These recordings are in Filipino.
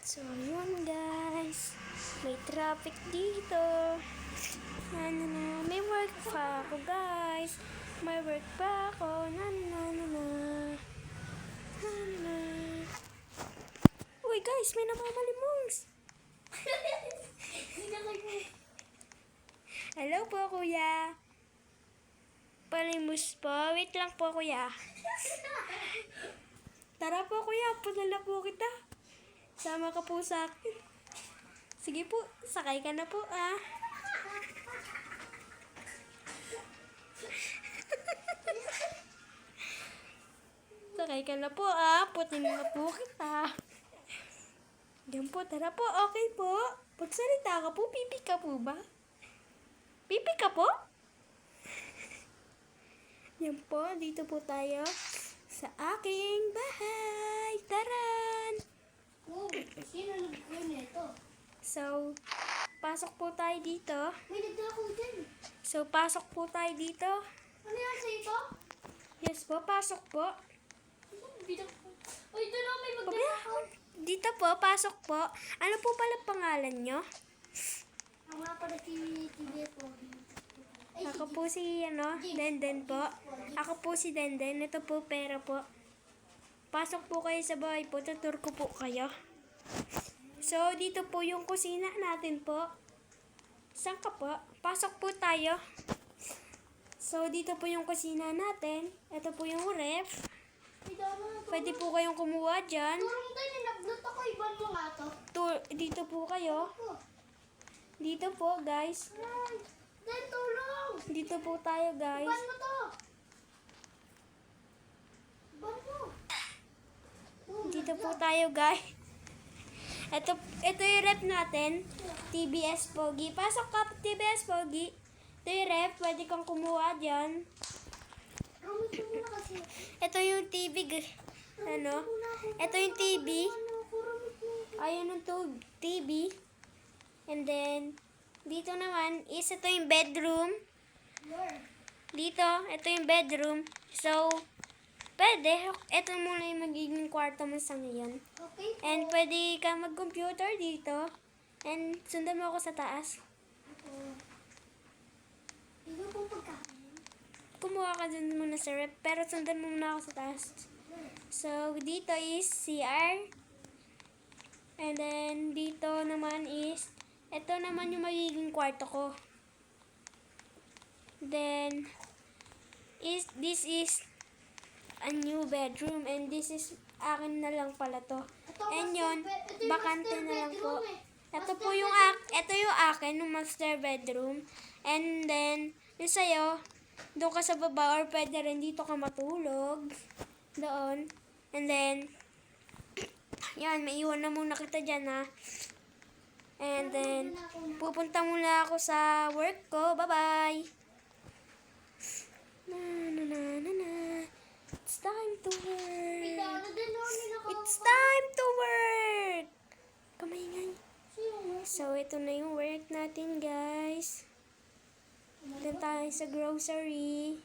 So, yun guys. May traffic dito. May work pa ako guys. May work pa ako. Uy guys, may namamalimos. Hello po kuya. Palimos po. Wait lang po kuya. Tara po kuya, padala po kita. Sama ka po sa akin. Sige po, sakay ka na po ah. Sakay ka na po ah, putin na po kita. Yan po, tara po, okay po. Pagsalita ka po, pipi ka po ba? Pipi ka po? Yan po, dito po tayo sa aking bahay. Taran! Oh, sino nagkuhan nito? So, pasok po tayo dito. May nagdako dyan. So, pasok po tayo dito. Ano yan sa ito? Yes po, pasok po. Oh, ito na may magdako. Pabayaan. Dito po, pasok po. Ano po pala pangalan nyo? Ang nga pala si po. Ako po si, Denden po. Ako po si Denden. Ito po, pera po. Pasok po kayo sa bahay po. Tutur ko po kayo. So, dito po yung kusina natin po. Saan ka po? Pasok po tayo. So, dito po yung kusina natin. Ito po yung ref. Pwede po kayong kumuha dyan. Turong tayo, ninablot ako. Iban mo nga to. Dito po kayo. Dito po, guys. Ay, Dan, tulong! Dito po tayo, guys. Iban mo to. Iban mo. Dito po tayo, guys. Ito yung rep natin. TBS Pogi. Pasok ka, TBS Pogi. Ito yung rep. Pwede kang kumuha dyan. Rumit mo muna kasi. Ito yung TV. Ito yung TV. Ayun yung TV. And then, dito naman is ito yung bedroom. Dito, ito yung bedroom. So, pwede. Ito muna yung magiging kwarto mo sa ngayon. Okay po. And pwede ka mag-computer dito. And sundan mo ako sa taas. Ito po pagkain. Kumuha ka dun muna sa rep. Pero sundan mo muna ako sa taas. So, dito is CR. And then, dito naman is, ito naman yung magiging kwarto ko. Then, this is a new bedroom. And this is, akin na lang pala to. And yun, bakante na lang po. Ito yung akin, yung master bedroom. And then, yung sa'yo, doon ka sa baba or pwede rin dito ka matulog. Doon. And then, yan, may iwan na muna kita dyan ha. And then, pupunta muna ako sa work ko. Bye-bye! It's time to work! It's time to work! Kamay. So, ito na yung work natin, guys. Doon tayo sa grocery.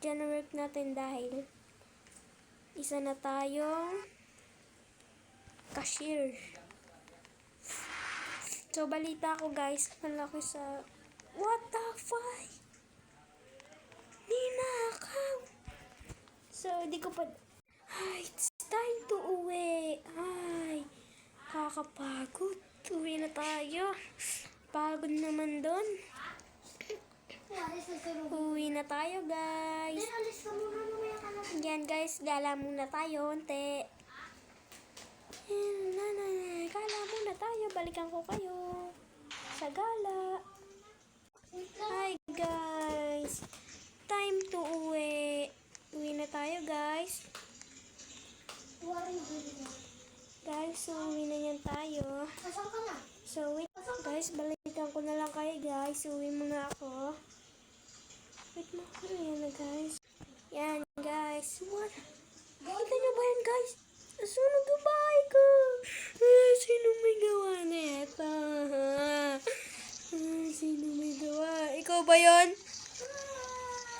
Diyan na work natin dahil isa na tayong cashier. So, balita ko, guys. Malaki sa... What the fuck? Ninakaw! So, di ko pa... Ay, it's time to uwi. Ay, kakapagod. Uwi na tayo. Pagod naman doon. Uwi na tayo, guys. Yan, guys. Gala muna tayo. Unti. Gala muna tayo. Balikan ko kayo. Sa gala. Hi, guys. Time to uwi. Uwi na tayo, guys. Guys, uwi na yan tayo. So, wait. Guys, balikan ko na lang kayo, guys. Uwi muna ako. Wait mo. Ayan na, guys. Yan, guys. What? Kita nyo ba yan, guys? Nasunog yung bahay ko. Sino may gawa nito? Sino may gawa? Ikaw ba yun?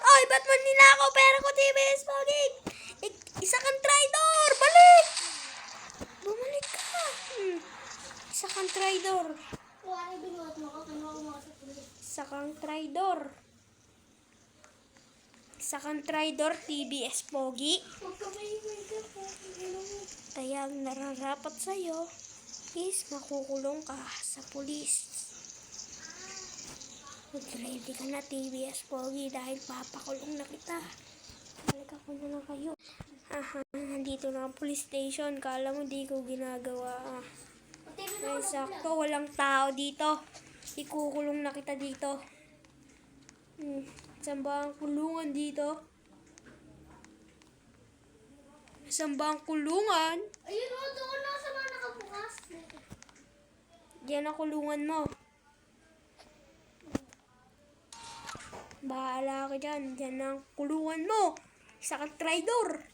Ay, ba't man nila ako? Pera ko, TBS, Pogig! Isa kang traitor! Balik! Bumalik ka! Isa kang traidor. Isa kang traidor, TBS Pogi. Huwag ka maingay ka po. Kaya ang nararapat sa'yo is makukulong ka sa pulis. Mag-ready ka na, TBS Pogi, dahil papakulong na kita. Balik ako na lang kayo. Aha, nandito na ang police station. Kala mo di ko ginagawa. Ay, sakto, walang tao dito. Ikukulong na kita dito. Saan ba ang kulungan dito? Saan ba ang kulungan? Ayun o, doon na sa mga nakabukas. Diyan ang kulungan mo. Bahala ka dyan. Diyan ang kulungan mo. Isa kang traidor.